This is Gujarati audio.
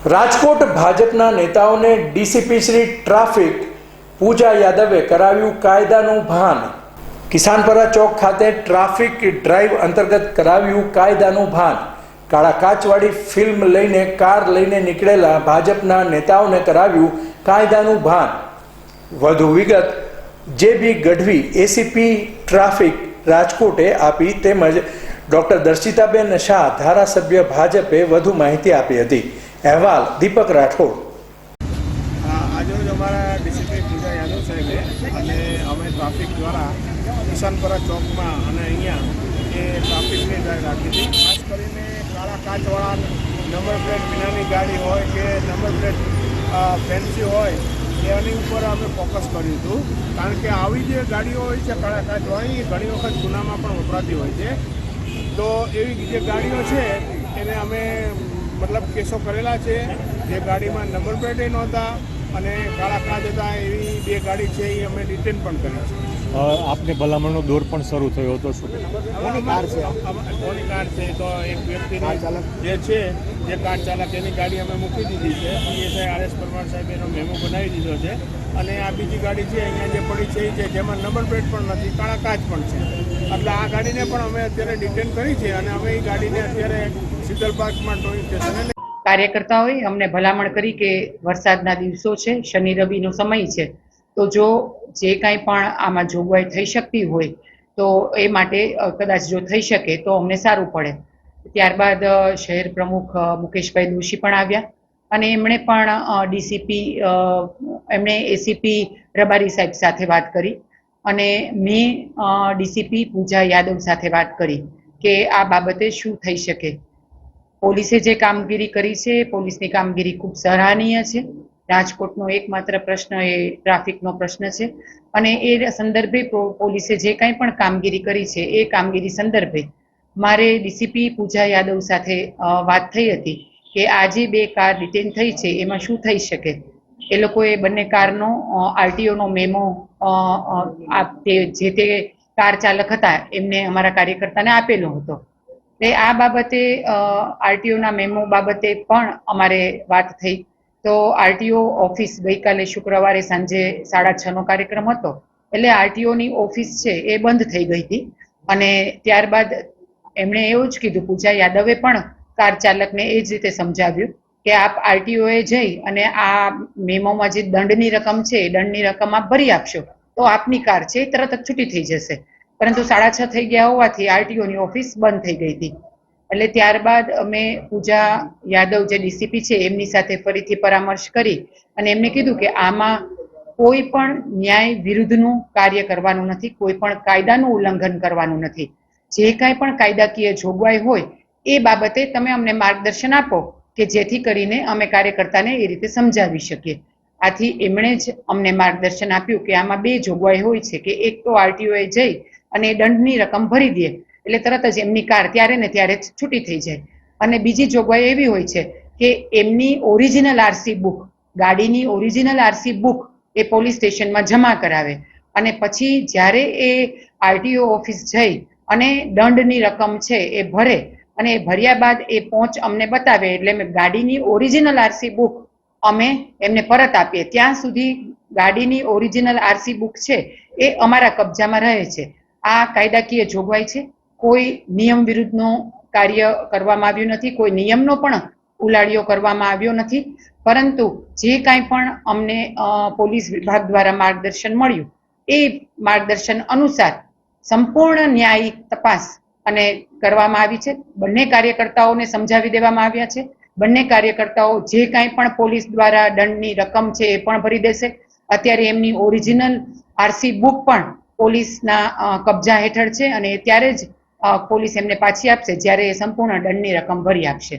રાજકોટ ભાજપના નેતાઓને ડીસીપી શ્રી ટ્રાફિક પૂજા યાદવે કરાવ્યું કાયદાનું ભાન। કિસાનપરા ચોક ખાતે ટ્રાફિક ડ્રાઈવ અંતર્ગત કરાવ્યું કાયદાનું ભાન। કાળા કાચવાળી ફિલ્મ લઈને કાર લઈને નીકળેલા ભાજપના નેતાઓને કરાવ્યું કાયદાનું ભાન। વધુ વિગત જે.બી. ગઢવી એસીપી ટ્રાફિક રાજકોટે આપી, તેમજ ડોક્ટર દર્શિતાબેન શાહ ધારાસભ્ય ભાજપે વધુ માહિતી આપી હતી। અહેવાલ દીપક રાઠોડ। आज अमरा डीसीपी पूजा यादव साहेबे अने अमे ट्राफिक द्वारा किसानपरा चौक में अँ ट्राफिकनी ड्राइव राखी थी। खास करीने काळा काचवाळा नंबर प्लेट विनानी गाड़ी होय के नंबर प्लेट फेन्सी होय एनी उपर अमे फोकस कर्युं हतुं, कारण के आवी जे गाड़ीओ होय छे काळा काचवाळी घणी वखत गुनामां पण वपराती होय छे। तो एवी जे गाड़ीओ छे एने अमे मतलब केसो करेला है। जे गाड़ी में नंबर प्लेट नहोता अने काळा काच हता एवी बे गाड़ी है ये अमे डिटेन पण करी छे। आपने भलामणनो दौर पण शरू थयो हतो शुं? कोनी कार छे तो एक व्यक्ति जे छे जे कार चालक एनी गाड़ी अमे मूकी दीधी छे। पीएसआई आरएस परमार साहेब एनो मेमो बनावी दीधो छे अने आ बीजी गाड़ी छे अहींया जे पड़ी छे जे जेमां नंबर प्लेट पण नथी, काळा काच पण छे, એટલે આ ગાડીને પણ અમે અત્યારે ડિટેન કરી છે અને અમે એ ગાડીને અત્યારે શીતલ પાર્કમાં ટોઈંગ સ્ટેશને કાર્યકર્તાઓએ અમને ભલામણ કરી કે વરસાદના દિવસો છે, શનિ રવિનો સમય છે, તો જો જે કાંઈ પણ આમાં જોગવાઈ થઈ શકતી હોય તો એ માટે કદાચ જો થઈ શકે તો અમને સારું પડે। ત્યારબાદ શહેર પ્રમુખ મુકેશભાઈ દોશી પણ આવ્યા અને એમણે પણ ડીસીપી એમણે એસીપી રબારી સાહેબ સાથે વાત કરી અને મેં ડીસીપી પૂજા યાદવ સાથે વાત કરી કે આ બાબતે શું થઈ શકે। પોલીસે જે કામગીરી કરી છે, પોલીસની કામગીરી ખૂબ સરાહનીય છે। રાજકોટનો એકમાત્ર પ્રશ્ન એ ટ્રાફિકનો પ્રશ્ન છે અને એ સંદર્ભે પોલીસે જે કાંઈ પણ કામગીરી કરી છે એ કામગીરી સંદર્ભે મારે ડીસીપી પૂજા યાદવ સાથે વાત થઈ હતી કે આજે બે કાર ડિટેન થઈ છે એમાં શું થઈ શકે। એ લોકોએ બંને કારનો આરટીઓનો મેમો જે તે કાર ચાલક હતા એમને અમારા કાર્યકર્તાને આપેલો હતો। આ બાબતે આરટીઓના મેમો બાબતે પણ અમારે વાત થઈ। તો આરટીઓ ઓફિસ ગઈકાલે શુક્રવારે સાંજે 6:30નો કાર્યક્રમ હતો, એટલે આરટીઓની ઓફિસ છે એ બંધ થઈ ગઈ હતી અને ત્યારબાદ એમણે એવું જ કીધું, પૂજા યાદવે પણ કાર ચાલકને એ જ રીતે સમજાવ્યું કે આપ આરટીઓએ જઈ અને આ મેમોમાં જે દંડની રકમ છે એ દંડની રકમ આપ ભરી આપશો તો આપની કાર છે એ તરત જ છૂટી થઈ જશે। પરંતુ 6:30 થઈ ગયા હોવાથી આરટીઓની ઓફિસ બંધ થઈ ગઈ હતી। એટલે ત્યારબાદ અમે પૂજા યાદવ જે ડીસીપી છે એમની સાથે ફરીથી પરામર્શ કરી અને એમને કીધું કે આમાં કોઈ પણ ન્યાય વિરુદ્ધનું કાર્ય કરવાનું નથી, કોઈ પણ કાયદાનું ઉલ્લંઘન કરવાનું નથી। જે કાંઈ પણ કાયદાકીય જોગવાઈ હોય એ બાબતે તમે અમને માર્ગદર્શન આપો કે જેથી કરીને અમે કાર્યકર્તાને એ રીતે સમજાવી શકીએ। આથી એમણે જ અમને માર્ગદર્શન આપ્યું કે આમાં બે જોગવાઈ હોય છે કે એક તો આરટીઓએ જઈ અને દંડની રકમ ભરી દે એટલે તરત જ એમની કાર ત્યારે ને ત્યારે જ છૂટી થઈ જાય, અને બીજી જોગવાઈ એવી હોય છે કે એમની ઓરિજિનલ આરસી બુક, ગાડીની ઓરિજિનલ આરસી બુક એ પોલીસ સ્ટેશનમાં જમા કરાવે અને પછી જ્યારે એ આરટીઓ ઓફિસ જઈ અને દંડની રકમ છે એ ભરે અને એ ભર્યા બાદ એ પહોંચ અમને બતાવે એટલે ગાડીની ઓરિજિનલ આરસી બુક અમે એમને પરત આપીએ। ત્યાં સુધી ગાડીની ઓરિજિનલ આરસી બુક છે એ અમારા કબજામાં રહે છે। આ કાયદાકીય જોગવાઈ છે, કોઈ નિયમ વિરુદ્ધનું કાર્ય કરવામાં આવ્યું નથી, કોઈ નિયમનો પણ ઉલાળ્યો કરવામાં આવ્યો નથી, પરંતુ જે કાંઈ પણ અમને પોલીસ વિભાગ દ્વારા માર્ગદર્શન મળ્યું એ માર્ગદર્શન અનુસાર સંપૂર્ણ ન્યાયિક તપાસ અને કરવામાં આવી છે। બંને કાર્યકર્તાઓને સમજાવી દેવામાં આવ્યા છે। બંને કાર્યકર્તાઓ જે કાંઈ પણ પોલીસ દ્વારા દંડની રકમ છે એ પણ ભરી દેશે। અત્યારે એમની ઓરિજિનલ આરસી બુક પણ પોલીસના કબજા હેઠળ છે અને ત્યારે જ પોલીસ એમને પાછી આપશે જ્યારે એ સંપૂર્ણ દંડની રકમ ભરી આપશે।